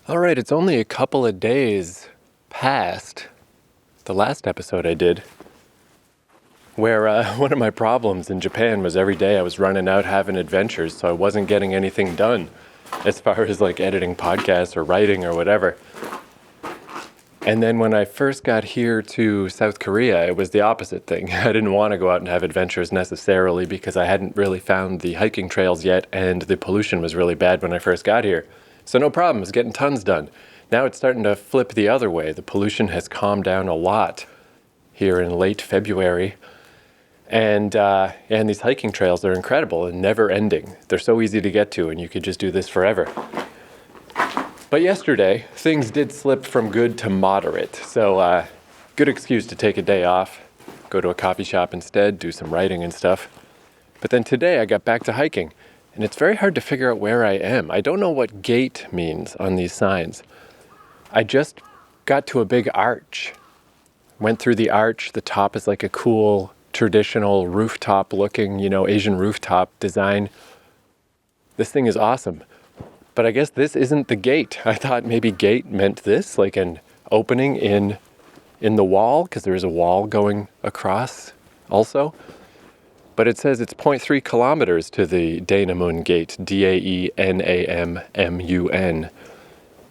All right, it's only a couple of days past the last episode I did, where one of my problems in Japan was every day I was running out having adventures, so I wasn't getting anything done as far as like editing podcasts or writing or whatever. And then when I first got here to South Korea, it was the opposite thing. I didn't want to go out and have adventures necessarily because I hadn't really found the hiking trails yet, and the pollution was really bad when I first got here. So no problem, I was getting tons done. Now it's starting to flip the other way. The pollution has calmed down a lot here in late February. And these hiking trails are incredible and never ending. They're so easy to get to, and you could just do this forever. But yesterday, things did slip from good to moderate. So good excuse to take a day off, go to a coffee shop instead, do some writing and stuff. But then today I got back to hiking. And it's very hard to figure out where I am. I don't know what gate means on these signs. I just got to a big arch. Went through the arch. The top is like a cool, traditional rooftop looking, Asian rooftop design. This thing is awesome. But I guess this isn't the gate. I thought maybe gate meant this, like an opening in the wall, because there is a wall going across also. But it says it's 0.3 kilometers to the Daenamun Gate, Daenamun.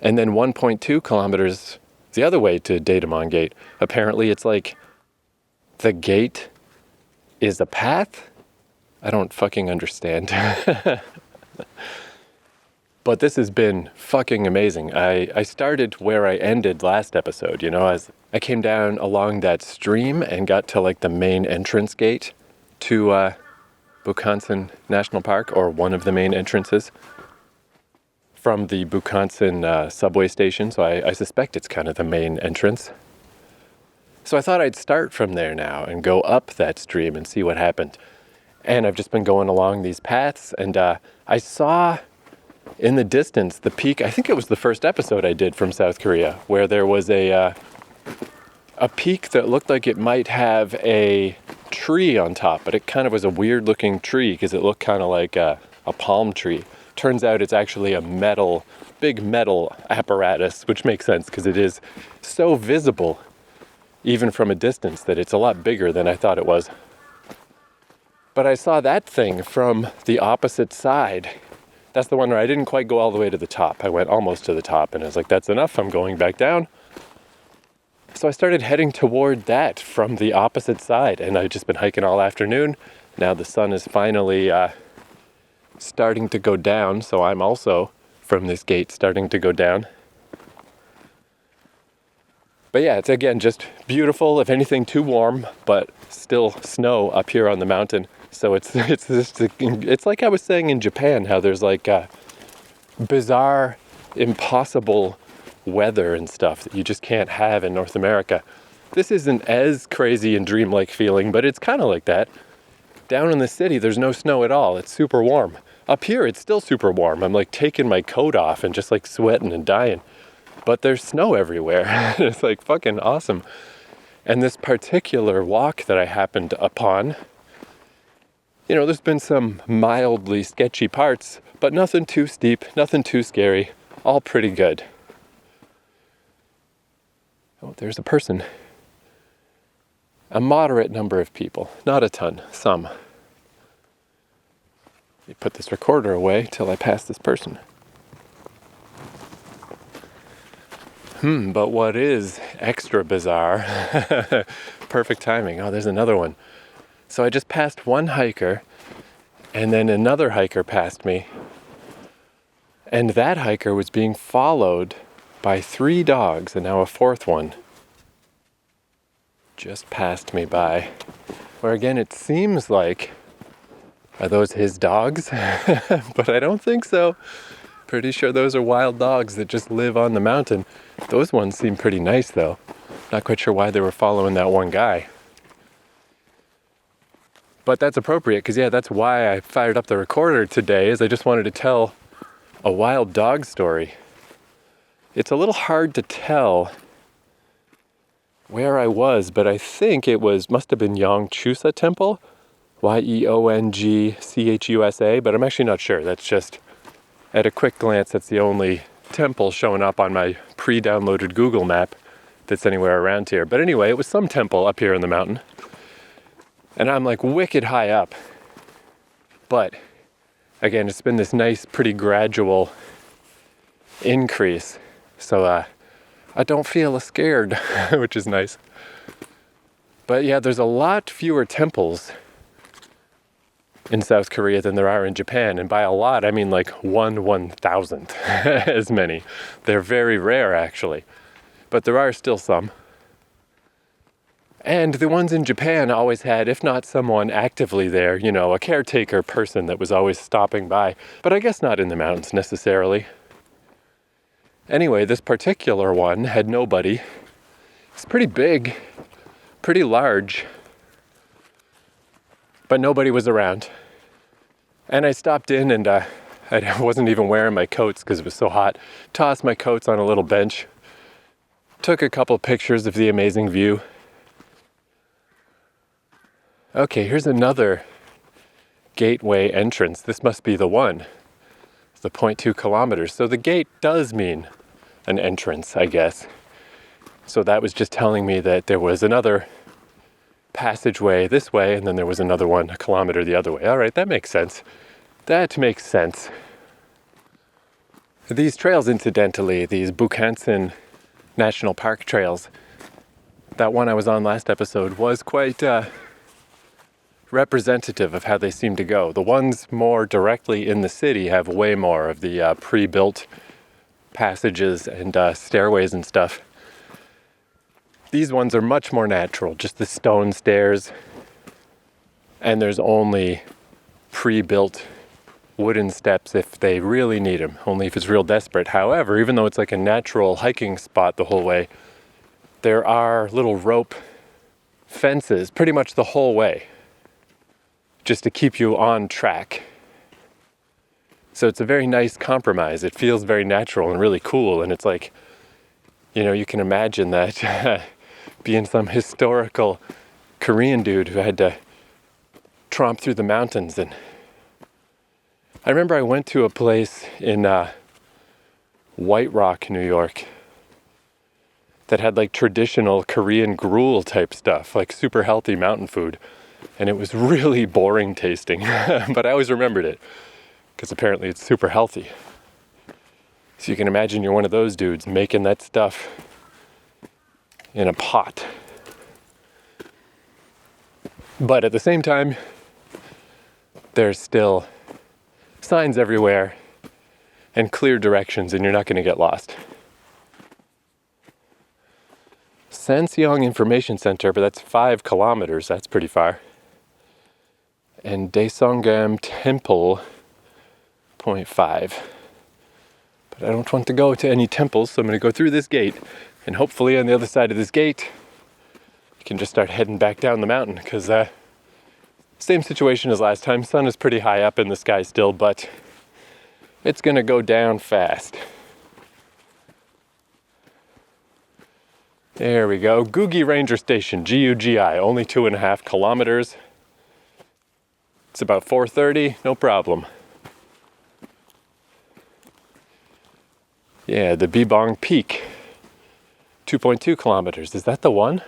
And then 1.2 kilometers the other way to Daenamun Gate. Apparently it's like the gate is a path? I don't fucking understand. But this has been fucking amazing. I started where I ended last episode, as I came down along that stream and got to like the main entrance gate to Bukhansan National Park, or one of the main entrances from the Bukhansan subway station. So I suspect it's kind of the main entrance. So I thought I'd start from there now and go up that stream and see what happened. And I've just been going along these paths, and I saw in the distance the peak. I think it was the first episode I did from South Korea, where there was a peak that looked like it might have a tree on top, but it kind of was a weird looking tree because it looked kind of like a palm tree. Turns out it's actually a big metal apparatus, which makes sense because it is so visible even from a distance that it's a lot bigger than I thought it was. But I saw that thing from the opposite side. That's the one where I didn't quite go all the way to the top. I went almost to the top and I was like, that's enough, I'm going back down. So I started heading toward that from the opposite side, and I've just been hiking all afternoon. Now the sun is finally starting to go down, so I'm also, from this gate, starting to go down. But yeah, it's again just beautiful, if anything too warm, but still snow up here on the mountain. So it's like I was saying in Japan, how there's like bizarre, impossible weather and stuff that you just can't have in North America. This isn't as crazy and dreamlike feeling, but it's kind of like that. Down in the city, there's no snow at all. It's super warm. Up here, it's still super warm. I'm like taking my coat off and just like sweating and dying. But there's snow everywhere. It's like fucking awesome. And this particular walk that I happened upon, there's been some mildly sketchy parts, but nothing too steep, nothing too scary. All pretty good. Oh, there's a person. A moderate number of people. Not a ton. Some. Let me put this recorder away till I pass this person. But what is extra bizarre? Perfect timing. Oh, there's another one. So I just passed one hiker, and then another hiker passed me. And that hiker was being followed by 3 dogs, and now a 4th one just passed me by. Where again, it seems like, are those his dogs? But I don't think so. Pretty sure those are wild dogs that just live on the mountain. Those ones seem pretty nice though. Not quite sure why they were following that one guy. But that's appropriate, because that's why I fired up the recorder today, is I just wanted to tell a wild dog story. It's a little hard to tell where I was, but I think must have been Yongchusa Temple, Yeongchusa, but I'm actually not sure. That's just, at a quick glance, that's the only temple showing up on my pre-downloaded Google map that's anywhere around here. But anyway, it was some temple up here in the mountain. And I'm like wicked high up. But again, it's been this nice, pretty gradual increase. So I don't feel scared, which is nice. But yeah, there's a lot fewer temples in South Korea than there are in Japan. And by a lot, I mean like 1/1000th as many. They're very rare, actually. But there are still some. And the ones in Japan always had, if not someone actively there, you know, a caretaker person that was always stopping by. But I guess not in the mountains necessarily. Anyway, this particular one had nobody. It's pretty big, pretty large, but nobody was around. And I stopped in and I wasn't even wearing my coats because it was so hot. Tossed my coats on a little bench. Took a couple pictures of the amazing view. Okay, here's another gateway entrance. This must be the one. The 0.2 kilometers. So the gate does mean an entrance, I guess. So that was just telling me that there was another passageway this way, and then there was another one a kilometer the other way. All right, that makes sense. That makes sense. These trails, incidentally, these Bukhansan National Park trails, that one I was on last episode was quite representative of how they seem to go. The ones more directly in the city have way more of the pre-built passages and stairways and stuff. These ones are much more natural, just the stone stairs, and there's only pre-built wooden steps if they really need them, only if it's real desperate. However, even though it's like a natural hiking spot the whole way, there are little rope fences pretty much the whole way, just to keep you on track. So it's a very nice compromise. It feels very natural and really cool. And it's like, you know, you can imagine that being some historical Korean dude who had to tromp through the mountains. And I remember I went to a place in White Rock, New York, that had like traditional Korean gruel type stuff, like super healthy mountain food. And it was really boring tasting, but I always remembered it because apparently it's super healthy. So you can imagine you're one of those dudes making that stuff in a pot. But at the same time, there's still signs everywhere and clear directions, and you're not going to get lost. Sanseong Information Center, but that's 5 kilometers. That's pretty far. And Daesongam Temple, 0.5. But I don't want to go to any temples, so I'm going to go through this gate. And hopefully on the other side of this gate, you can just start heading back down the mountain. Because same situation as last time. Sun is pretty high up in the sky still, but it's going to go down fast. There we go. Gugi Ranger Station, Gugi, only 2.5 kilometers. It's about 4:30, no problem. Yeah, the Bibong Peak, 2.2 kilometers. Is that the one?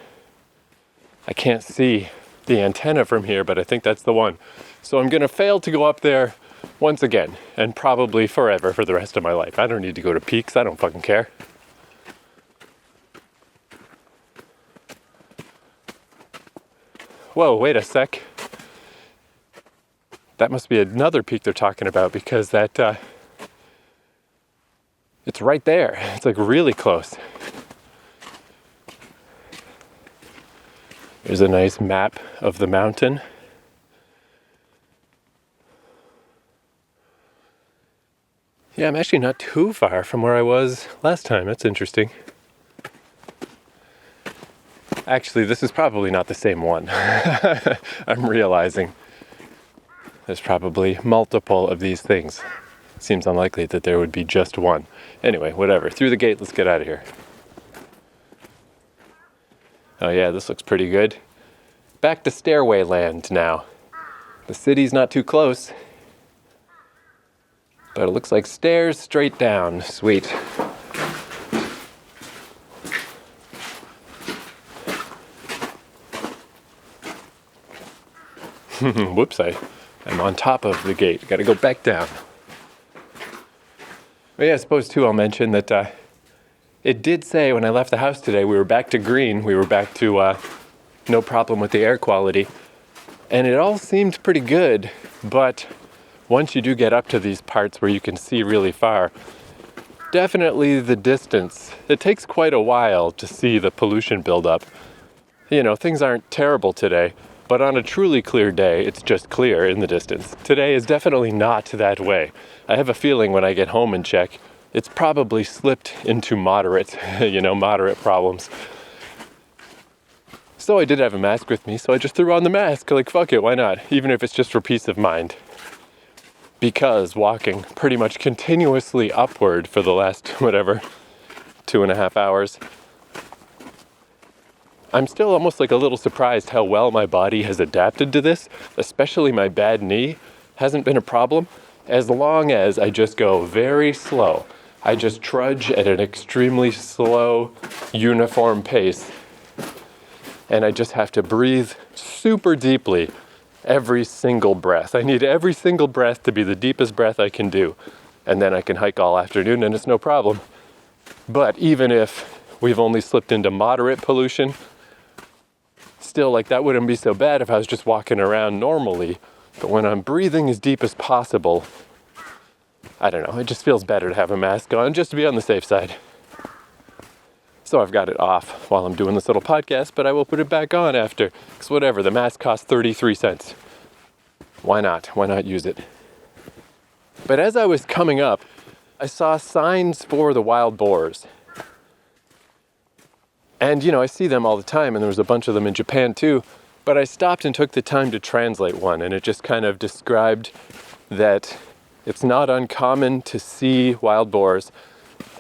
I can't see the antenna from here, but I think that's the one. So I'm going to fail to go up there once again, and probably forever for the rest of my life. I don't need to go to peaks. I don't fucking care. Whoa, wait a sec. That must be another peak they're talking about because that, it's right there. It's like really close. There's a nice map of the mountain. Yeah, I'm actually not too far from where I was last time. That's interesting. Actually, this is probably not the same one. I'm realizing there's probably multiple of these things. Seems unlikely that there would be just one. Anyway, whatever. Through the gate, let's get out of here. Oh yeah, this looks pretty good. Back to stairway land now. The city's not too close, but it looks like stairs straight down. Sweet. Whoops, I'm on top of the gate. Gotta go back down. But yeah, I suppose too I'll mention that it did say when I left the house today we were back to green. We were back to no problem with the air quality. And it all seemed pretty good, but once you do get up to these parts where you can see really far, definitely the distance. It takes quite a while to see the pollution build up. You know, things aren't terrible today, but on a truly clear day, it's just clear in the distance. Today is definitely not that way. I have a feeling when I get home and check, it's probably slipped into moderate, moderate problems. So I did have a mask with me, so I just threw on the mask. Like, fuck it, why not? Even if it's just for peace of mind. Because walking pretty much continuously upward for the last, 2.5 hours, I'm still almost like a little surprised how well my body has adapted to this, especially my bad knee hasn't been a problem, as long as I just go very slow. I just trudge at an extremely slow, uniform pace, and I just have to breathe super deeply every single breath. I need every single breath to be the deepest breath I can do, and then I can hike all afternoon and it's no problem. But even if we've only slipped into moderate pollution, still, like, that wouldn't be so bad if I was just walking around normally. But when I'm breathing as deep as possible, I don't know, it just feels better to have a mask on, just to be on the safe side. So I've got it off while I'm doing this little podcast, but I will put it back on after. Because whatever, the mask costs 33 cents. Why not? Why not use it? But as I was coming up, I saw signs for the wild boars. And, I see them all the time, and there was a bunch of them in Japan too, but I stopped and took the time to translate one, and it just kind of described that it's not uncommon to see wild boars,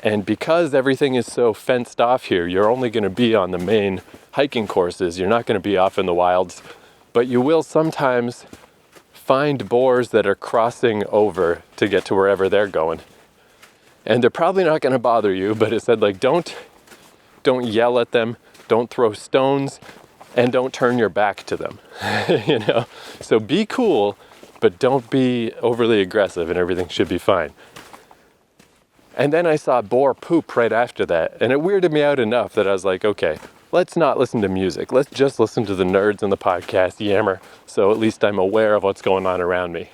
and because everything is so fenced off here, you're only going to be on the main hiking courses, you're not going to be off in the wilds, but you will sometimes find boars that are crossing over to get to wherever they're going. And they're probably not going to bother you, but it said, like, don't yell at them, don't throw stones, and don't turn your back to them, So be cool, but don't be overly aggressive and everything should be fine. And then I saw boar poop right after that, and it weirded me out enough that I was like, okay, let's not listen to music. Let's just listen to the nerds in the podcast yammer, so at least I'm aware of what's going on around me.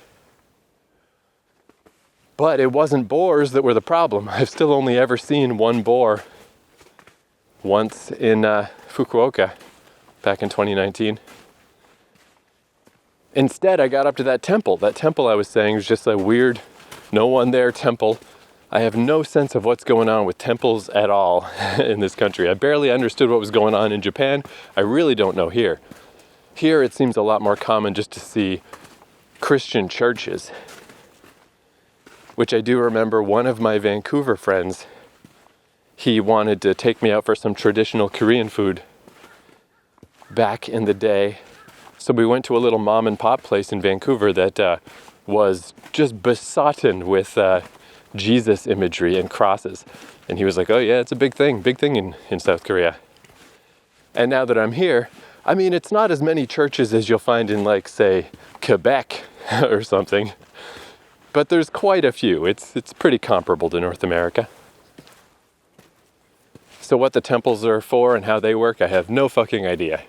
But it wasn't boars that were the problem. I've still only ever seen one boar once in Fukuoka back in 2019. Instead, I got up to that temple. That temple I was saying was just a weird, no one there temple. I have no sense of what's going on with temples at all in this country. I barely understood what was going on in Japan. I really don't know here. Here it seems a lot more common just to see Christian churches, which I do remember one of my Vancouver friends, he wanted to take me out for some traditional Korean food back in the day. So we went to a little mom and pop place in Vancouver that was just besotted with Jesus imagery and crosses. And he was like, oh yeah, it's a big thing in South Korea. And now that I'm here, I mean, it's not as many churches as you'll find in, like, say, Quebec or something. But there's quite a few. It's pretty comparable to North America. So what the temples are for and how they work, I have no fucking idea.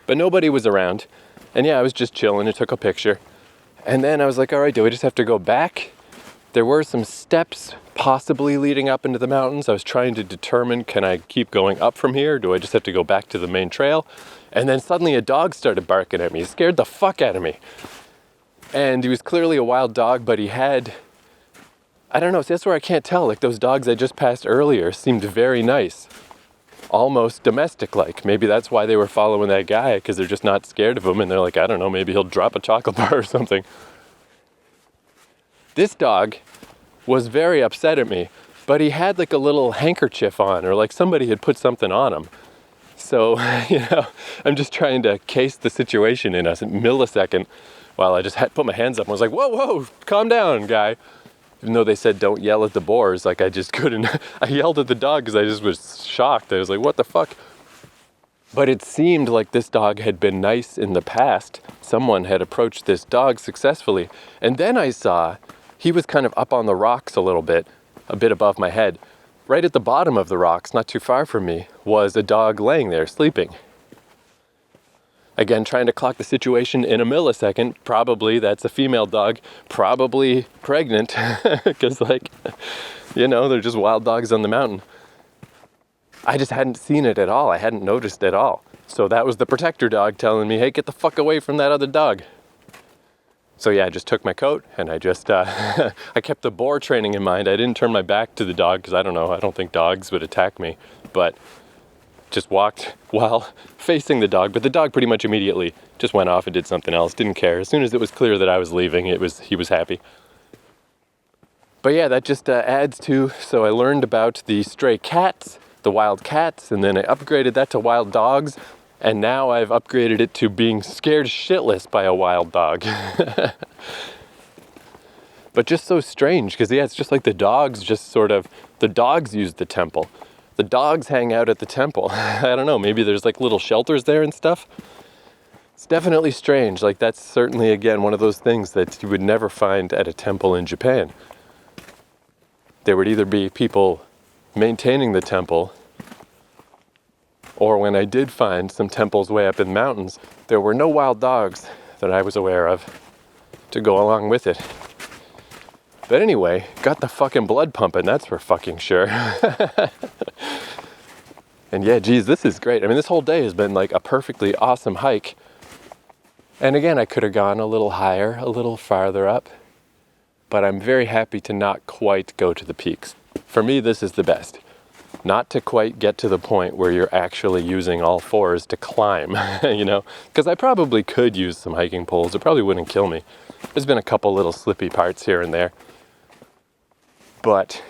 But nobody was around. And yeah, I was just chilling and took a picture. And then I was like, all right, do I just have to go back? There were some steps possibly leading up into the mountains. I was trying to determine, can I keep going up from here? Do I just have to go back to the main trail? And then suddenly a dog started barking at me. It scared the fuck out of me. And he was clearly a wild dog, but he had, I don't know, see, that's where I can't tell. Like, those dogs I just passed earlier seemed very nice. Almost domestic-like. Maybe that's why they were following that guy, because they're just not scared of him, and they're like, I don't know, maybe he'll drop a chocolate bar or something. This dog was very upset at me, but he had like a little handkerchief on, or like somebody had put something on him. So, I'm just trying to case the situation in a millisecond while I just had put my hands up and was like, whoa, calm down, guy. Even though they said don't yell at the boars, like I just couldn't. I yelled at the dog because I just was shocked. I was like, what the fuck? But it seemed like this dog had been nice in the past. Someone had approached this dog successfully. And then I saw he was kind of up on the rocks a bit above my head. Right at the bottom of the rocks, not too far from me, was a dog laying there sleeping. Again, trying to clock the situation in a millisecond. Probably that's a female dog, probably pregnant, because they're just wild dogs on the mountain. I just hadn't seen it at all. I hadn't noticed at all. So that was the protector dog telling me, hey, get the fuck away from that other dog. So yeah, I just took my coat and I just, I kept the boar training in mind. I didn't turn my back to the dog because I don't think dogs would attack me, but just walked while facing the dog. But the dog pretty much immediately just went off and did something else, didn't care. As soon as it was clear that I was leaving, he was happy. But yeah, that just adds to, so I learned about the stray cats, the wild cats, and then I upgraded that to wild dogs. And now I've upgraded it to being scared shitless by a wild dog. But just so strange, because yeah, it's just like the dogs the dogs use the temple. The dogs hang out at the temple. I don't know, maybe there's like little shelters there and stuff. It's definitely strange. Like that's certainly, again, one of those things that you would never find at a temple in Japan. There would either be people maintaining the temple, or when I did find some temples way up in the mountains, there were no wild dogs that I was aware of to go along with it. But anyway, got the fucking blood pumping, that's for fucking sure. And yeah, geez, this is great. I mean, this whole day has been like a perfectly awesome hike. And again, I could have gone a little higher, a little farther up, but I'm very happy to not quite go to the peaks. For me, this is the best. Not to quite get to the point where you're actually using all fours to climb, because I probably could use some hiking poles. It probably wouldn't kill me. There's been a couple little slippy parts here and there, but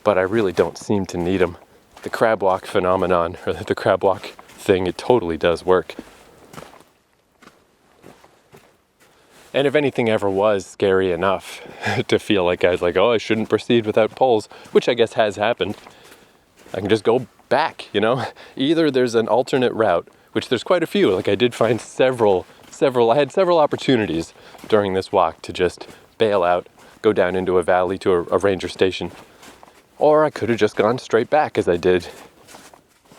I really don't seem to need them. The crab walk phenomenon, or the crab walk thing, it totally does work. And if anything ever was scary enough to feel like I was like, oh, I shouldn't proceed without poles, which I guess has happened, I can just go back, Either there's an alternate route, which there's quite a few. Like I did find I had several opportunities during this walk to just bail out, go down into a valley to a ranger station. Or I could have just gone straight back as I did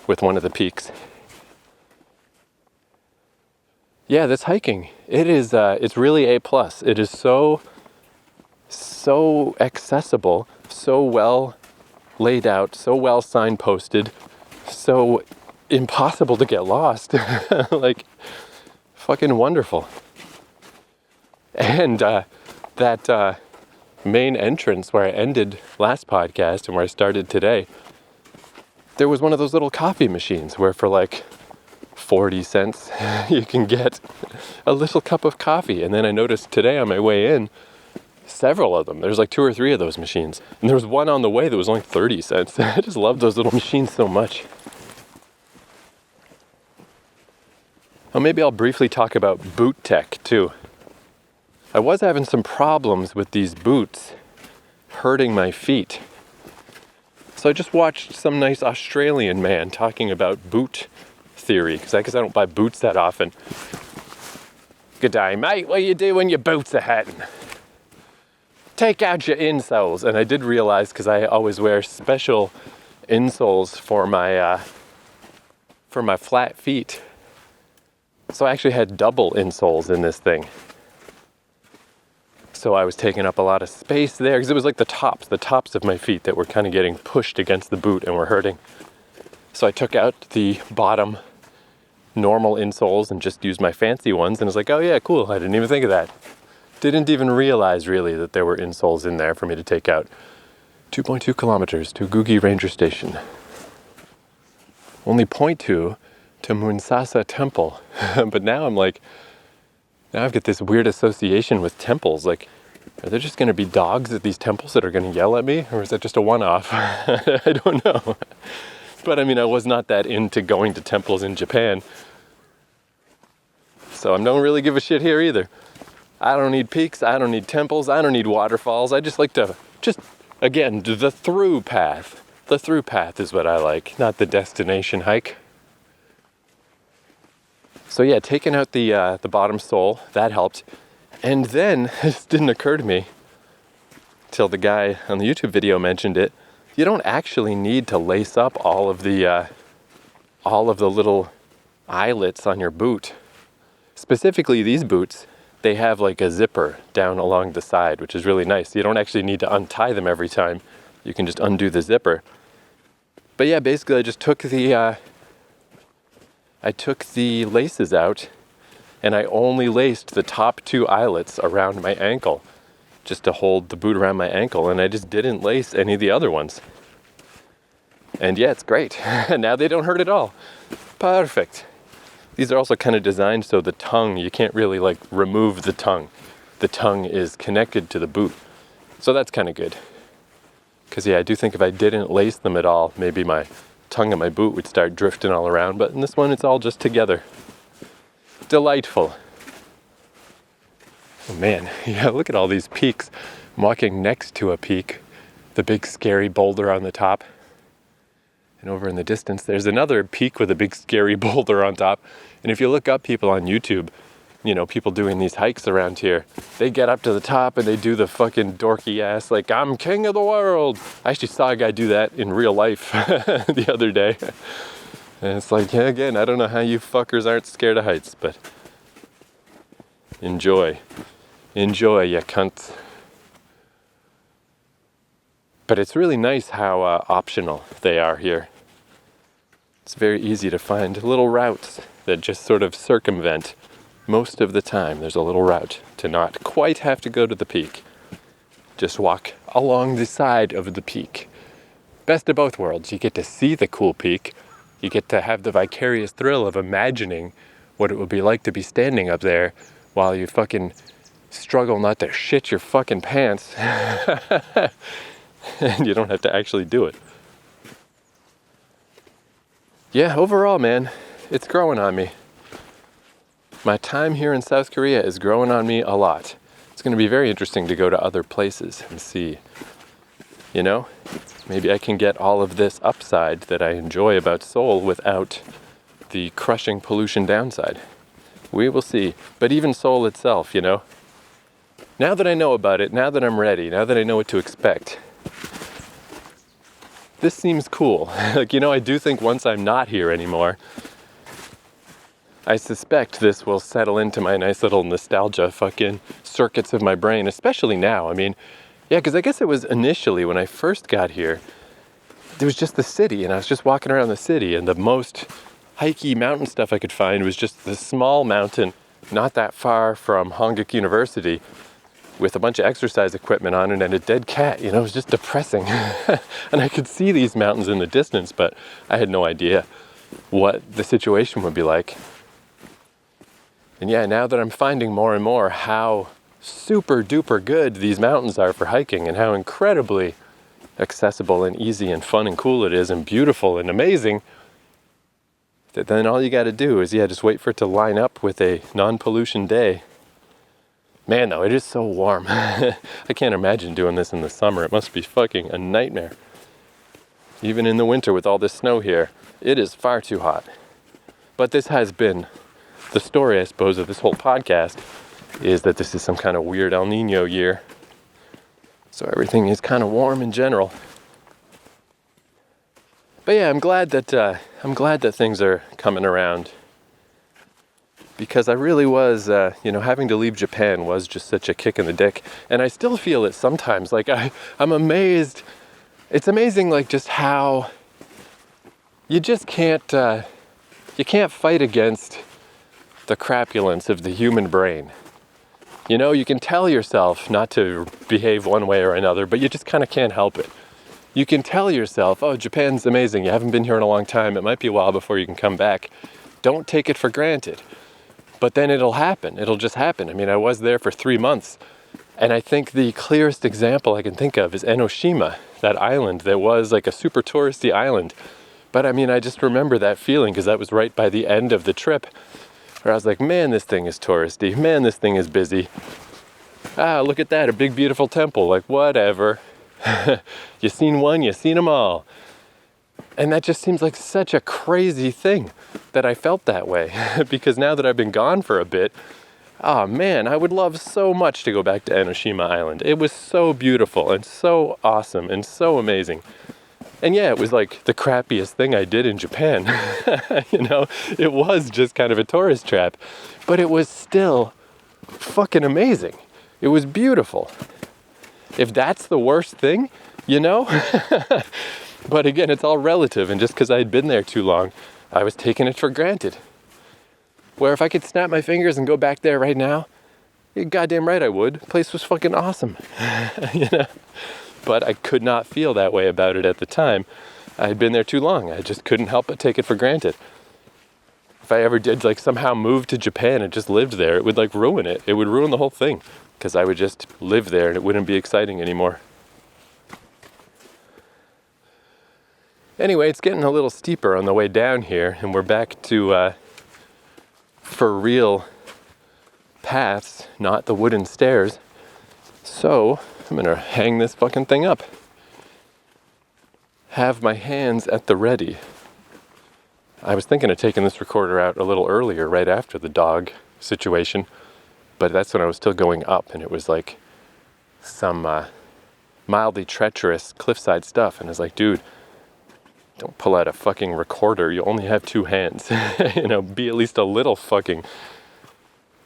with one of the peaks. Yeah, this hiking, it's really A+. It is so accessible, so well laid out, so well signposted, so impossible to get lost. Like, fucking wonderful. And that main entrance where I ended last podcast and where I started today, there was one of those little coffee machines where for like 40 cents you can get a little cup of coffee. And then I noticed today on my way in, several of them. There's like 2 or 3 of those machines. And there was one on the way that was only 30 cents. I just love those little machines so much. Well, maybe I'll briefly talk about boot tech too. I was having some problems with these boots hurting my feet. So I just watched some nice Australian man talking about boot theory, because I guess I don't buy boots that often. Good day, mate. What you do when your boots are hurting? Take out your insoles. And I did realize, because I always wear special insoles for my flat feet. So I actually had double insoles in this thing. So I was taking up a lot of space there, because it was like the tops of my feet that were kind of getting pushed against the boot and were hurting. So I took out the bottom normal insoles and just used my fancy ones, and I was like, oh yeah, cool, I didn't even think of that. Didn't even realize really that there were insoles in there for me to take out. 2.2 kilometers to Gugi Ranger Station. Only 0.2 to Munsasa Temple. But now now I've got this weird association with temples. Like, are there just going to be dogs at these temples that are going to yell at me? Or is that just a one-off? I don't know. But I mean, I was not that into going to temples in Japan. So I don't really give a shit here either. I don't need peaks, I don't need temples, I don't need waterfalls. I just like to, again, the through path. The through path is what I like, not the destination hike. So yeah, taking out the bottom sole, that helped. And then, it didn't occur to me till the guy on the YouTube video mentioned it, you don't actually need to lace up all of the little eyelets on your boot. Specifically these boots, they have like a zipper down along the side, which is really nice. You don't actually need to untie them every time. You can just undo the zipper. But yeah, basically I just took the laces out, and I only laced the top 2 eyelets around my ankle, just to hold the boot around my ankle, and I just didn't lace any of the other ones. And yeah, it's great. Now they don't hurt at all. Perfect. These are also kind of designed so the tongue, you can't really like remove the tongue. The tongue is connected to the boot. So that's kind of good. Because yeah, I do think if I didn't lace them at all, maybe my tongue of my boot would start drifting all around. But in this one, it's all just together. Delightful. Oh man, yeah, look at all these peaks. I'm walking next to a peak, the big scary boulder on the top. And over in the distance, there's another peak with a big scary boulder on top. And if you look up people on YouTube, you know, people doing these hikes around here, they get up to the top and they do the fucking dorky ass, like, I'm king of the world. I actually saw a guy do that in real life the other day. And it's like, yeah, again, I don't know how you fuckers aren't scared of heights, but enjoy. Enjoy, you cunts. But it's really nice how optional they are here. It's very easy to find little routes that just sort of circumvent. Most of the time, there's a little route to not quite have to go to the peak. Just walk along the side of the peak. Best of both worlds. You get to see the cool peak. You get to have the vicarious thrill of imagining what it would be like to be standing up there while you fucking struggle not to shit your fucking pants. And you don't have to actually do it. Yeah, overall, man, it's growing on me. My time here in South Korea is growing on me a lot. It's going to be very interesting to go to other places and see, you know, maybe I can get all of this upside that I enjoy about Seoul without the crushing pollution downside. We will see. But even Seoul itself, you know, now that I know about it, now that I'm ready, now that I know what to expect, this seems cool. Like, you know, I do think once I'm not here anymore, I suspect this will settle into my nice little nostalgia fucking circuits of my brain, especially now. I mean, yeah, because I guess it was initially when I first got here, there was just the city, and I was just walking around the city, and the most hikey mountain stuff I could find was just the small mountain not that far from Hongik University with a bunch of exercise equipment on it and a dead cat. You know, it was just depressing. And I could see these mountains in the distance, but I had no idea what the situation would be like. And yeah, now that I'm finding more and more how super duper good these mountains are for hiking and how incredibly accessible and easy and fun and cool it is and beautiful and amazing, that then all you got to do is, yeah, just wait for it to line up with a non-pollution day. Man, though, it is so warm. I can't imagine doing this in the summer. It must be fucking a nightmare. Even in the winter with all this snow here, it is far too hot. But this has been the story, I suppose, of this whole podcast, is that this is some kind of weird El Nino year. So everything is kind of warm in general. But yeah, I'm glad that things are coming around. Because I really was, having to leave Japan was just such a kick in the dick. And I still feel it sometimes. Like, I'm amazed. It's amazing, like, just how you just can't fight against the crapulence of the human brain. You know, you can tell yourself not to behave one way or another, but you just kind of can't help it. You can tell yourself, oh, Japan's amazing. You haven't been here in a long time. It might be a while before you can come back. Don't take it for granted. But then it'll happen. It'll just happen. I mean, I was there for 3 months. And I think the clearest example I can think of is Enoshima, that island that was like a super touristy island. But I mean, I just remember that feeling because that was right by the end of the trip where I was like, man, this thing is touristy. Man, this thing is busy. Ah, look at that, a big, beautiful temple. Like, whatever. You seen one, you seen them all. And that just seems like such a crazy thing that I felt that way. Because now that I've been gone for a bit, oh man, I would love so much to go back to Enoshima Island. It was so beautiful and so awesome and so amazing. And yeah, it was like the crappiest thing I did in Japan. You know, it was just kind of a tourist trap, but it was still fucking amazing. It was beautiful. If that's the worst thing, you know? But again, it's all relative, and just because I had been there too long, I was taking it for granted. Where if I could snap my fingers and go back there right now, you're goddamn right I would. The place was fucking awesome. You know? But I could not feel that way about it at the time. I had been there too long. I just couldn't help but take it for granted. If I ever did like somehow move to Japan and just lived there, it would like ruin it. It would ruin the whole thing, because I would just live there and it wouldn't be exciting anymore. Anyway, it's getting a little steeper on the way down here, and we're back to for real paths, not the wooden stairs. So I'm gonna hang this fucking thing up. Have my hands at the ready. I was thinking of taking this recorder out a little earlier, right after the dog situation, but that's when I was still going up, and it was like some mildly treacherous cliffside stuff, and I was like, dude, don't pull out a fucking recorder. You only have two hands. You know, be at least a little fucking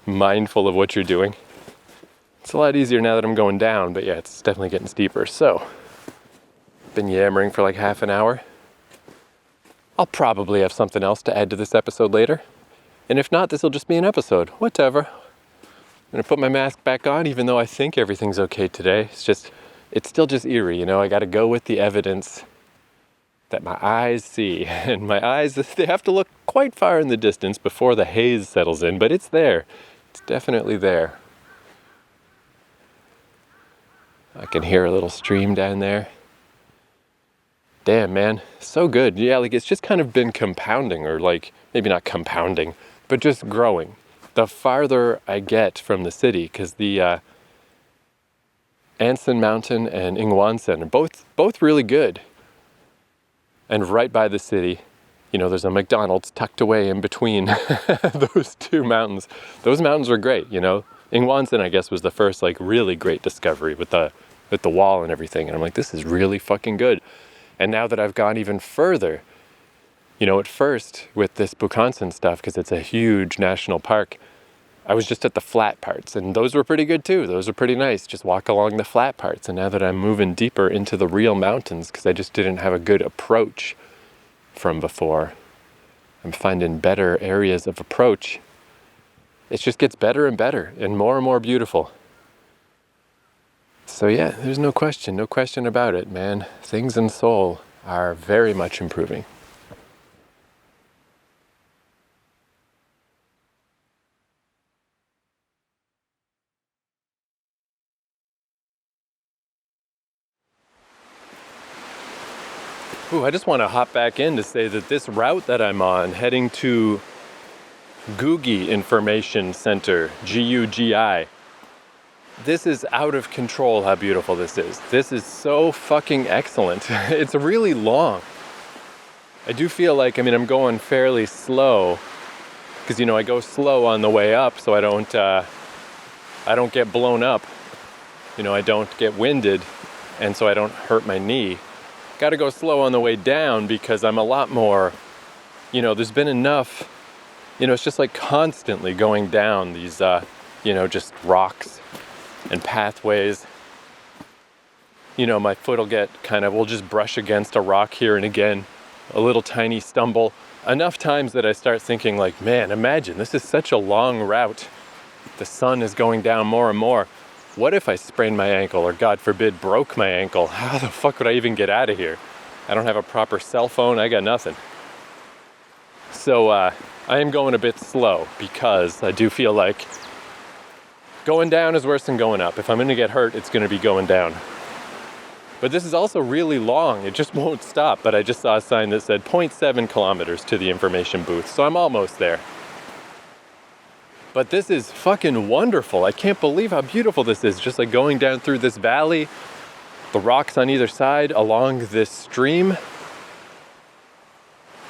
mindful of what you're doing. It's a lot easier now that I'm going down, but yeah, it's definitely getting steeper. So, been yammering for like half an hour. I'll probably have something else to add to this episode later. And if not, this will just be an episode. Whatever. I'm gonna put my mask back on, even though I think everything's okay today. It's still just eerie, you know? I gotta go with the evidence that my eyes see. And my eyes, they have to look quite far in the distance before the haze settles in, but it's there. It's definitely there. I can hear a little stream down there. Damn, man, so good. Yeah, like it's just kind of been compounding, or like, maybe not compounding, but just growing. The farther I get from the city, because the Anson Mountain and Ingwansen are both really good. And right by the city, you know, there's a McDonald's tucked away in between those two mountains. Those mountains were great, you know. Ingwansen, I guess, was the first like really great discovery with the wall and everything. And I'm like, this is really fucking good. And now that I've gone even further, you know, at first with this Bukhansan stuff, because it's a huge national park, I was just at the flat parts, and those were pretty good too. Those were pretty nice. Just walk along the flat parts. And now that I'm moving deeper into the real mountains, because I just didn't have a good approach from before, I'm finding better areas of approach. It just gets better and better and more beautiful. So yeah, there's no question about it, man. Things in Seoul are very much improving. Ooh, I just want to hop back in to say that this route that I'm on, heading to Gugi Information Center, Gugi, this is out of control how beautiful this is. This is so fucking excellent. It's really long. I do feel like, I'm going fairly slow, because, you know, I go slow on the way up so I don't get blown up. You know, I don't get winded, and so I don't hurt my knee. Got to go slow on the way down because I'm a lot more, you know, there's been enough, you know, it's just like constantly going down these, you know, just rocks and pathways. You know, my foot will just brush against a rock here and again, a little tiny stumble. Enough times that I start thinking like, man, imagine, this is such a long route. The sun is going down more and more. What if I sprained my ankle, or God forbid, broke my ankle? How the fuck would I even get out of here? I don't have a proper cell phone. I got nothing. So I am going a bit slow, because I do feel like going down is worse than going up. If I'm going to get hurt, it's going to be going down. But this is also really long. It just won't stop. But I just saw a sign that said 0.7 kilometers to the information booth. So I'm almost there. But this is fucking wonderful. I can't believe how beautiful this is. Just like going down through this valley, the rocks on either side along this stream.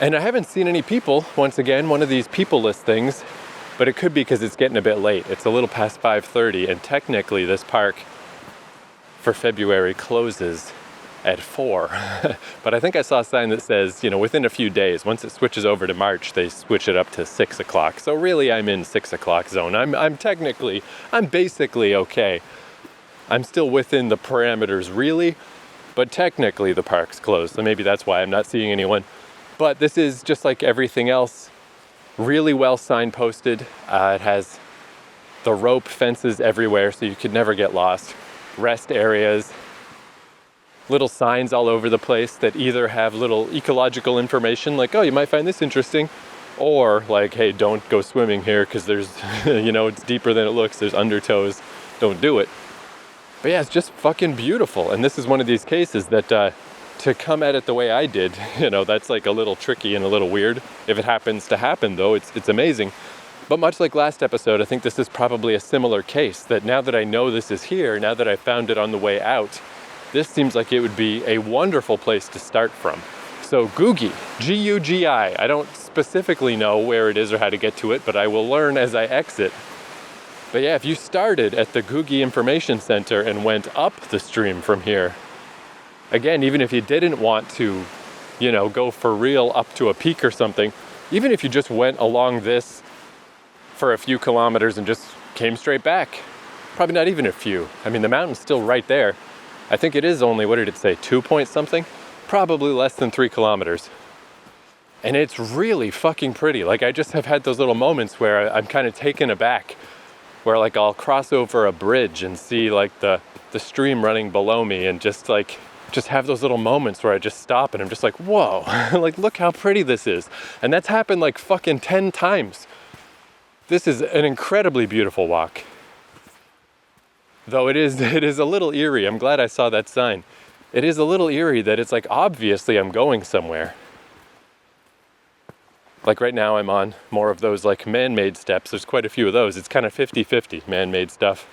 And I haven't seen any people, once again, one of these people-less things, but it could be because it's getting a bit late. It's a little past 5:30, and technically this park for February closes at 4. But I think I saw a sign that says, within a few days, once it switches over to March, they switch it up to 6 o'clock. So really I'm in 6 o'clock zone. I'm basically okay. I'm still within the parameters really, but technically the park's closed. So maybe that's why I'm not seeing anyone. But this is just like everything else, really well signposted. It has the rope fences everywhere so you could never get lost. Rest areas, little signs all over the place that either have little ecological information like, oh, you might find this interesting, or like, hey, don't go swimming here because there's, it's deeper than it looks, there's undertows, don't do it. But yeah, it's just fucking beautiful. And this is one of these cases that to come at it the way I did, that's like a little tricky and a little weird. If it happens to happen though, it's amazing. But much like last episode, I think this is probably a similar case, that now that I know this is here, now that I found it on the way out, this seems like it would be a wonderful place to start from. So Gugi, G-U-G-I, I don't specifically know where it is or how to get to it, but I will learn as I exit. But yeah, if you started at the Gugi Information Center and went up the stream from here, again, even if you didn't want to, go for real up to a peak or something, even if you just went along this for a few kilometers and just came straight back, probably not even a few. I mean, the mountain's still right there. I think it is only, what did it say, 2 point something? Probably less than 3 kilometers. And it's really fucking pretty. Like, I just have had those little moments where I'm kind of taken aback, where like I'll cross over a bridge and see like the stream running below me, and just have those little moments where I just stop and I'm just like, whoa, like look how pretty this is. And that's happened like fucking 10 times. This is an incredibly beautiful walk. Though it is a little eerie. I'm glad I saw that sign. It is a little eerie that it's like, obviously I'm going somewhere. Like right now I'm on more of those like man-made steps. There's quite a few of those. It's kind of 50-50 man-made stuff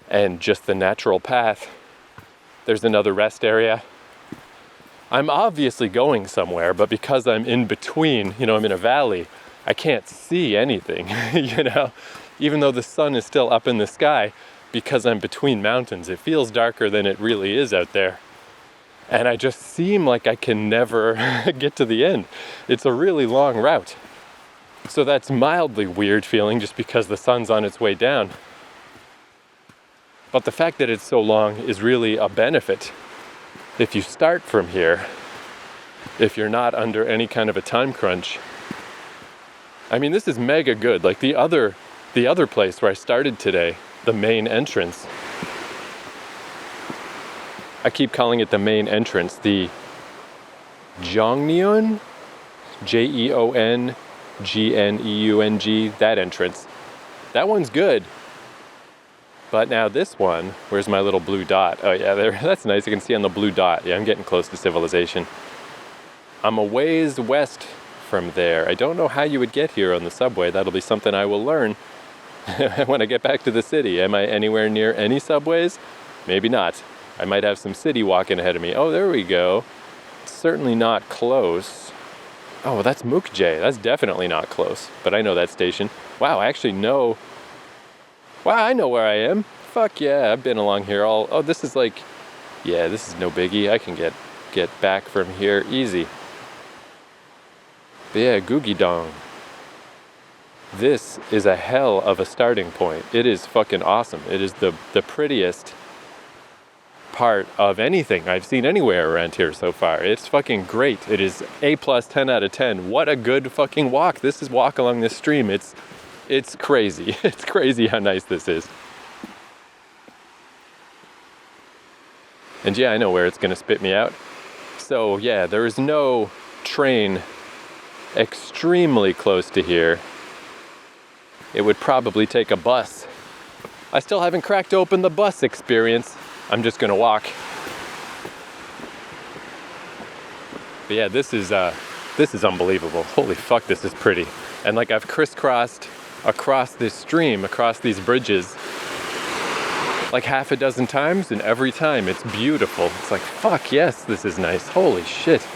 and just the natural path. There's another rest area. I'm obviously going somewhere, but because I'm in between, I'm in a valley, I can't see anything, even though the sun is still up in the sky, because I'm between mountains. It feels darker than it really is out there. And I just seem like I can never get to the end. It's a really long route. So that's mildly weird feeling just because the sun's on its way down. But the fact that it's so long is really a benefit. If you start from here, if you're not under any kind of a time crunch, I mean, this is mega good. Like the other place where I started today, the main entrance, I keep calling it the main entrance, the Jeongneung, Jeongneung, that entrance. That one's good. But now this one, where's my little blue dot? Oh yeah, there, that's nice. You can see on the blue dot. Yeah, I'm getting close to civilization. I'm a ways west from there. I don't know how you would get here on the subway. That'll be something I will learn when I get back to the city. Am I anywhere near any subways? Maybe not. I might have some city walking ahead of me. Oh, there we go. It's certainly not close. Oh, that's Mukje. That's definitely not close. But I know that station. Wow, I actually know. Wow, I know where I am. Fuck yeah, I've been along here all. Oh, this is like, yeah, this is no biggie. I can get back from here easy. But yeah, Gugidong. This is a hell of a starting point. It is fucking awesome. It is the prettiest part of anything I've seen anywhere around here so far. It's fucking great. It is A+, 10 out of 10. What a good fucking walk. This is walk along this stream. It's crazy. It's crazy how nice this is. And yeah, I know where it's gonna spit me out. So yeah, there is no train extremely close to here. It would probably take a bus. I still haven't cracked open the bus experience. I'm just gonna walk. But yeah, this is unbelievable. Holy fuck, this is pretty. And like I've crisscrossed across this stream, across these bridges, like half a dozen times, and every time it's beautiful. It's like, fuck yes, this is nice. Holy shit.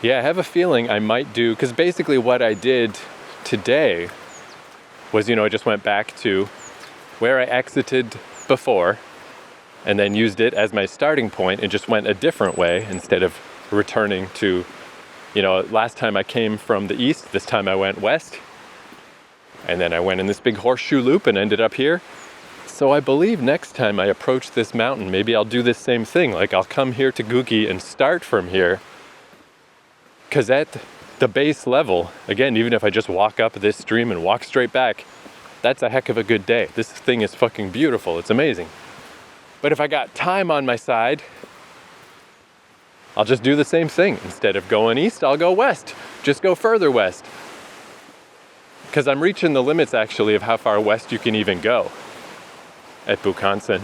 Yeah, I have a feeling I might do, because basically what I did today was, I just went back to where I exited before and then used it as my starting point and just went a different way instead of returning to, last time I came from the east, this time I went west. And then I went in this big horseshoe loop and ended up here. So I believe next time I approach this mountain, maybe I'll do this same thing. Like I'll come here to Gugi and start from here. Because at the base level, again, even if I just walk up this stream and walk straight back, that's a heck of a good day. This thing is fucking beautiful. It's amazing. But if I got time on my side, I'll just do the same thing. Instead of going east, I'll go west. Just go further west. Because I'm reaching the limits, actually, of how far west you can even go at Bukhansan.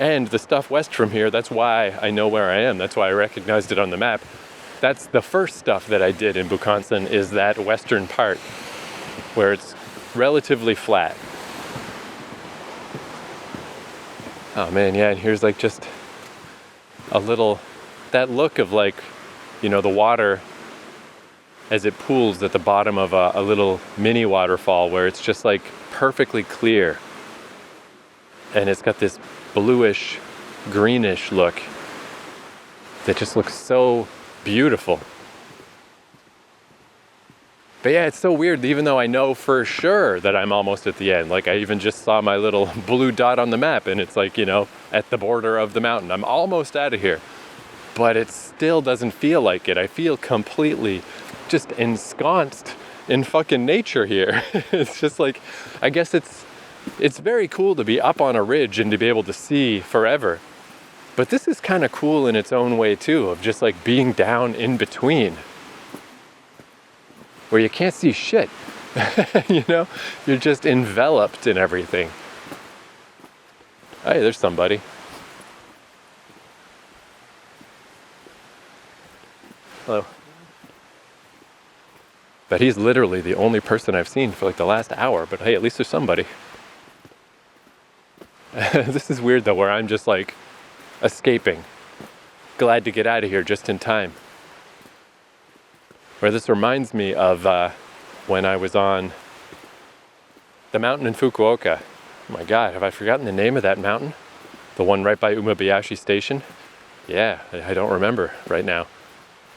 And the stuff west from here, that's why I know where I am. That's why I recognized it on the map. That's the first stuff that I did in Bukhansan, is that western part where it's relatively flat. Oh man, yeah, and here's like just a little, that look of like, the water as it pools at the bottom of a little mini waterfall where it's just like perfectly clear. And it's got this bluish, greenish look that just looks so beautiful. But yeah, it's so weird, even though I know for sure that I'm almost at the end. Like I even just saw my little blue dot on the map and it's like, at the border of the mountain. I'm almost out of here. But it still doesn't feel like it. I feel completely just ensconced in fucking nature here. It's just like, I guess it's very cool to be up on a ridge and to be able to see forever. But this is kind of cool in its own way too, of just like being down in between, where you can't see shit. You're just enveloped in everything. Hey, there's somebody. Hello. But he's literally the only person I've seen for like the last hour, but hey, at least there's somebody. This is weird though, where I'm just like escaping. Glad to get out of here just in time. Where this reminds me of when I was on the mountain in Fukuoka. Oh my God, have I forgotten the name of that mountain? The one right by Umebayashi Station? Yeah, I don't remember right now.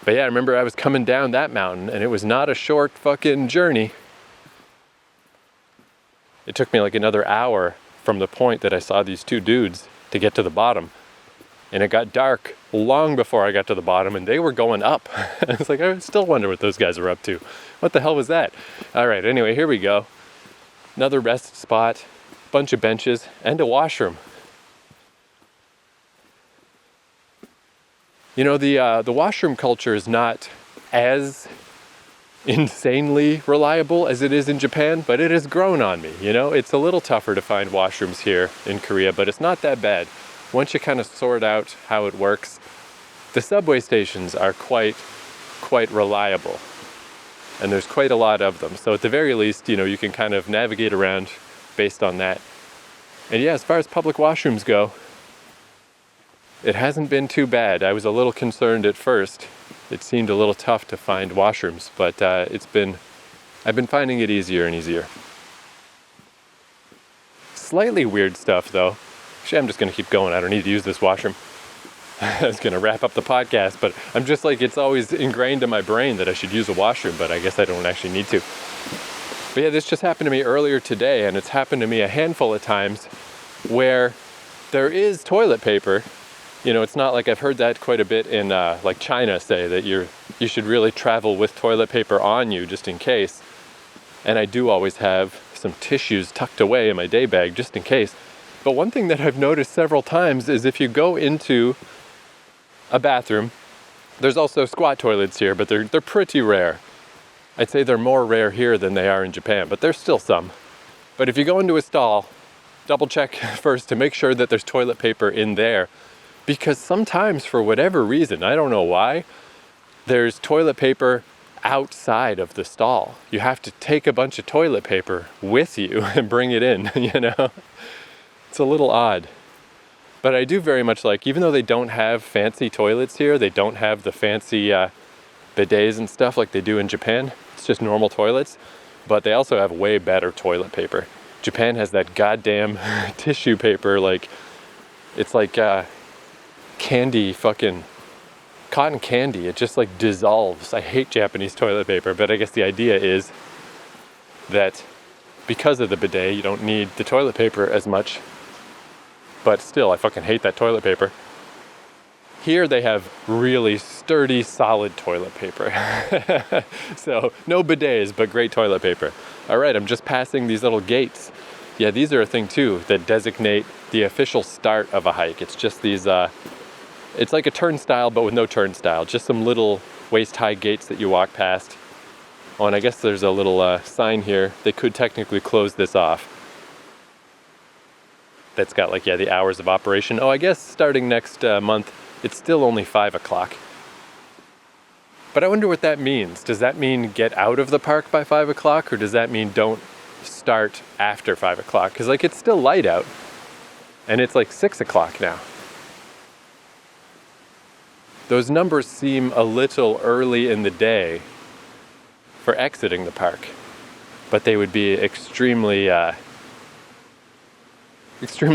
But yeah, I remember I was coming down that mountain and it was not a short fucking journey. It took me like another hour from the point that I saw these two dudes to get to the bottom. And it got dark long before I got to the bottom and they were going up. I was like, I still wonder what those guys are up to. What the hell was that? All right, anyway, here we go. Another rest spot, bunch of benches, and a washroom. The washroom culture is not as insanely reliable as it is in Japan, but it has grown on me. It's a little tougher to find washrooms here in Korea, but it's not that bad. Once you kind of sort out how it works, the subway stations are quite reliable. And there's quite a lot of them. So at the very least, you can kind of navigate around based on that. And yeah, as far as public washrooms go, it hasn't been too bad. I was a little concerned at first. It seemed a little tough to find washrooms, but I've been finding it easier and easier. Slightly weird stuff though. Actually, I'm just going to keep going. I don't need to use this washroom. I was going to wrap up the podcast, but I'm just like, it's always ingrained in my brain that I should use a washroom, but I guess I don't actually need to. But yeah, this just happened to me earlier today, and it's happened to me a handful of times where there is toilet paper. It's not like I've heard that quite a bit in like China, say that you should really travel with toilet paper on you just in case. And I do always have some tissues tucked away in my day bag just in case. But one thing that I've noticed several times is if you go into a bathroom, there's also squat toilets here, but they're pretty rare. I'd say they're more rare here than they are in Japan, but there's still some. But if you go into a stall, double check first to make sure that there's toilet paper in there. Because sometimes, for whatever reason, I don't know why, there's toilet paper outside of the stall. You have to take a bunch of toilet paper with you and bring it in, It's a little odd. But I do very much like, even though they don't have fancy toilets here, they don't have the fancy bidets and stuff like they do in Japan. It's just normal toilets, but they also have way better toilet paper. Japan has that goddamn tissue paper, like, it's like candy, fucking cotton candy. It just like dissolves. I hate Japanese toilet paper, but I guess the idea is that because of the bidet, you don't need the toilet paper as much. But still, I fucking hate that toilet paper. Here they have really sturdy, solid toilet paper. So, no bidets, but great toilet paper. All right, I'm just passing these little gates. Yeah, these are a thing too that designate the official start of a hike. It's just these, it's like a turnstile, but with no turnstile. Just some little waist-high gates that you walk past. Oh, and I guess there's a little sign here. They could technically close this off. That's got like, yeah, the hours of operation. Oh, I guess starting next month, it's still only 5 o'clock. But I wonder what that means. Does that mean get out of the park by 5 o'clock? Or does that mean don't start after 5 o'clock? Because like it's still light out. And it's like 6 o'clock now. Those numbers seem a little early in the day for exiting the park. But they would be extremely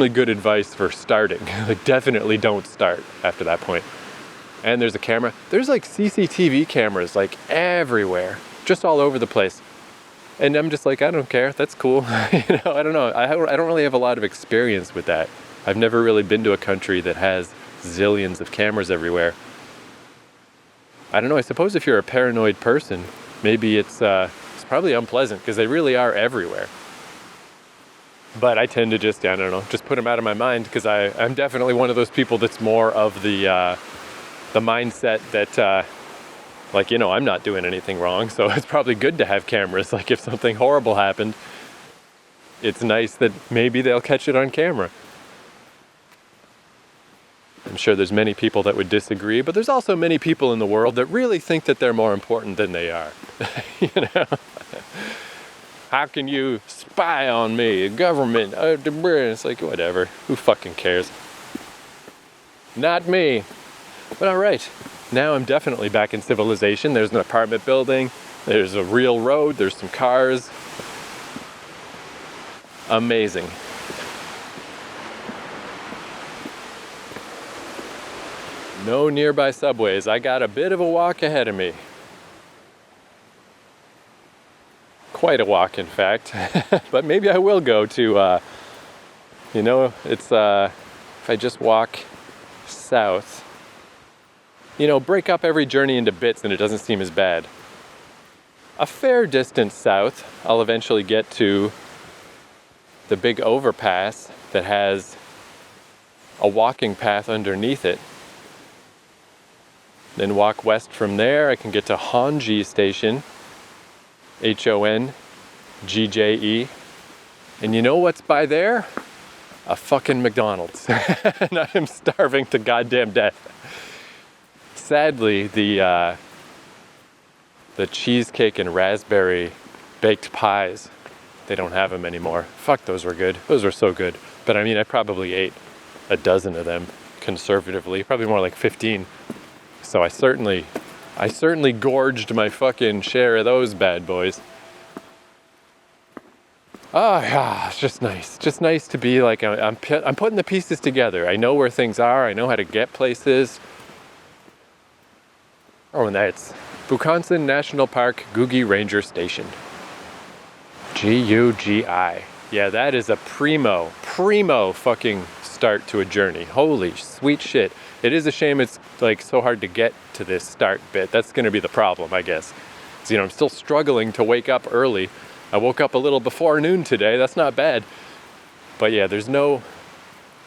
good advice for starting. Like, definitely don't start after that point. And there's a camera. There's like CCTV cameras like everywhere, just all over the place. And I'm just like, I don't care. That's cool. I don't know. I don't really have a lot of experience with that. I've never really been to a country that has zillions of cameras everywhere. I don't know. I suppose if you're a paranoid person, maybe it's probably unpleasant because they really are everywhere. But I tend to just, I don't know, just put them out of my mind because I'm definitely one of those people that's more of the mindset that, like, I'm not doing anything wrong, so it's probably good to have cameras. Like, if something horrible happened, it's nice that maybe they'll catch it on camera. I'm sure there's many people that would disagree, but there's also many people in the world that really think that they're more important than they are. How can you spy on me? Government, it's like, whatever. Who fucking cares? Not me. But all right, now I'm definitely back in civilization. There's an apartment building. There's a real road. There's some cars. Amazing. No nearby subways. I got a bit of a walk ahead of me. Quite a walk, in fact. But maybe I will go to, it's, if I just walk south, break up every journey into bits and it doesn't seem as bad. A fair distance south, I'll eventually get to the big overpass that has a walking path underneath it. Then walk west from there, I can get to Honji Station. Hongje. And you know what's by there? A fucking McDonald's. And I am starving to goddamn death. Sadly, the cheesecake and raspberry baked pies, they don't have them anymore. Fuck, those were good. Those were so good. But I mean, I probably ate a dozen of them conservatively, probably more like 15. So I certainly gorged my fucking share of those bad boys. Oh yeah, it's just nice. Just nice to be like, I'm putting the pieces together. I know where things are. I know how to get places. Oh, and that's Bukhansan National Park, Gugi Ranger Station. Gugi. Yeah, that is a primo fucking start to a journey. Holy sweet shit. It is a shame it's like so hard to get to this start bit. That's going to be the problem, I guess. So, I'm still struggling to wake up early. I woke up a little before noon today. That's not bad. But yeah, there's no,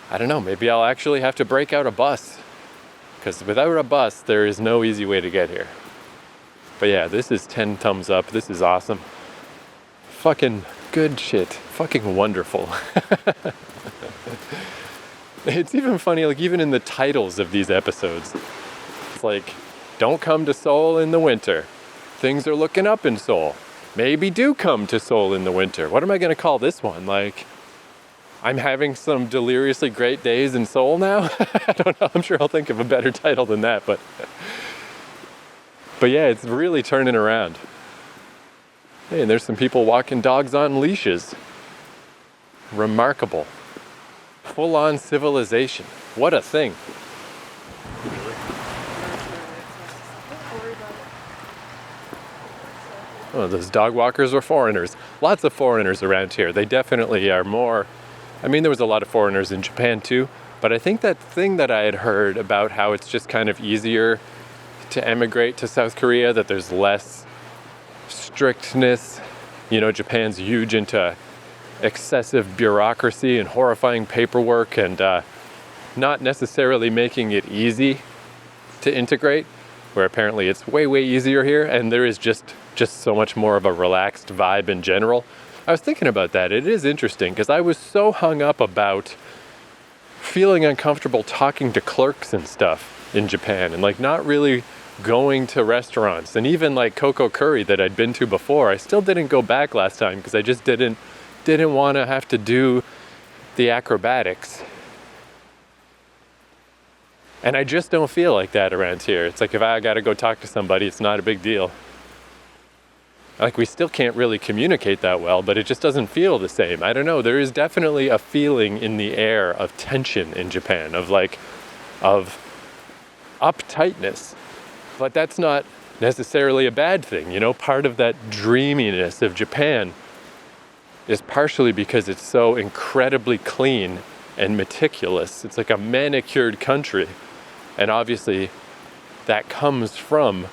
I don't know, maybe I'll actually have to break out a bus. Because without a bus, there is no easy way to get here. But yeah, this is 10 thumbs up. This is awesome. Fucking good shit. Fucking wonderful. It's even funny, like even in the titles of these episodes, it's like, don't come to Seoul in the winter. Things are looking up in Seoul. Maybe do come to Seoul in the winter. What am I going to call this one? Like, I'm having some deliriously great days in Seoul now? I don't know. I'm sure I'll think of a better title than that, but But yeah, it's really turning around. Hey, and there's some people walking dogs on leashes. Remarkable. Full-on civilization. What a thing. Oh, those dog walkers were foreigners. Lots of foreigners around here. They definitely are more... I mean, there was a lot of foreigners in Japan too, but I think that thing that I had heard about how it's just kind of easier to emigrate to South Korea, that there's less strictness. You know, Japan's huge into excessive bureaucracy and horrifying paperwork and not necessarily making it easy to integrate, where apparently it's way, way easier here, and there is just so much more of a relaxed vibe in general. I was thinking about that. It is interesting because I was so hung up about feeling uncomfortable talking to clerks and stuff in Japan and like not really going to restaurants, and even like Koko Curry that I'd been to before, I still didn't go back last time because I just didn't want to have to do the acrobatics. And I just don't feel like that around here. It's like if I gotta go talk to somebody, it's not a big deal. Like we still can't really communicate that well, but it just doesn't feel the same. I don't know, there is definitely a feeling in the air of tension in Japan, of uptightness. But that's not necessarily a bad thing, you know? Part of that dreaminess of Japan is partially because it's so incredibly clean and meticulous. It's like a manicured country. And obviously that comes from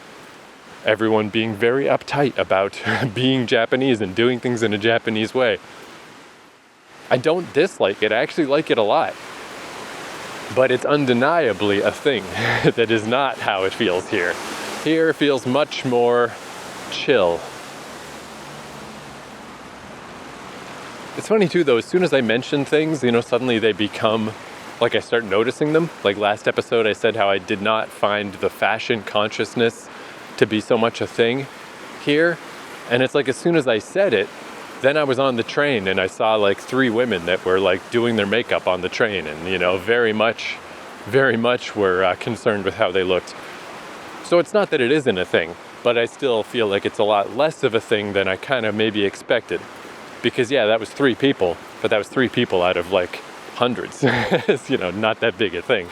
everyone being very uptight about being Japanese and doing things in a Japanese way. I don't dislike it, I actually like it a lot. But it's undeniably a thing that is not how it feels here. Here it feels much more chill. It's funny too though, as soon as I mention things, you know, suddenly they become, like I start noticing them. Like last episode I said how I did not find the fashion consciousness to be so much a thing here. And it's like as soon as I said it, then I was on the train and I saw like 3 women that were like doing their makeup on the train and, you know, very much were concerned with how they looked. So it's not that it isn't a thing, but I still feel like it's a lot less of a thing than I kind of maybe expected. Because yeah, that was 3 people, but that was 3 people out of like hundreds. It's, you know, not that big a thing.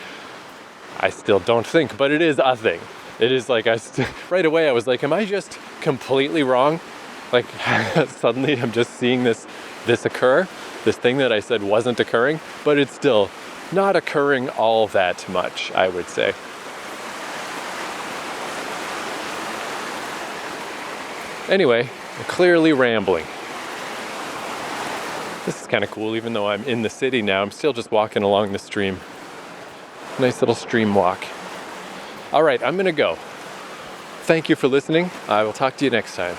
I still don't think, but it is a thing. It is like, right away I was like, am I just completely wrong? Like suddenly I'm just seeing this occur, this thing that I said wasn't occurring, but it's still not occurring all that much, I would say. Anyway, clearly rambling. This is kind of cool, even though I'm in the city now, I'm still just walking along the stream. Nice little stream walk. All right, I'm gonna go. Thank you for listening. I will talk to you next time.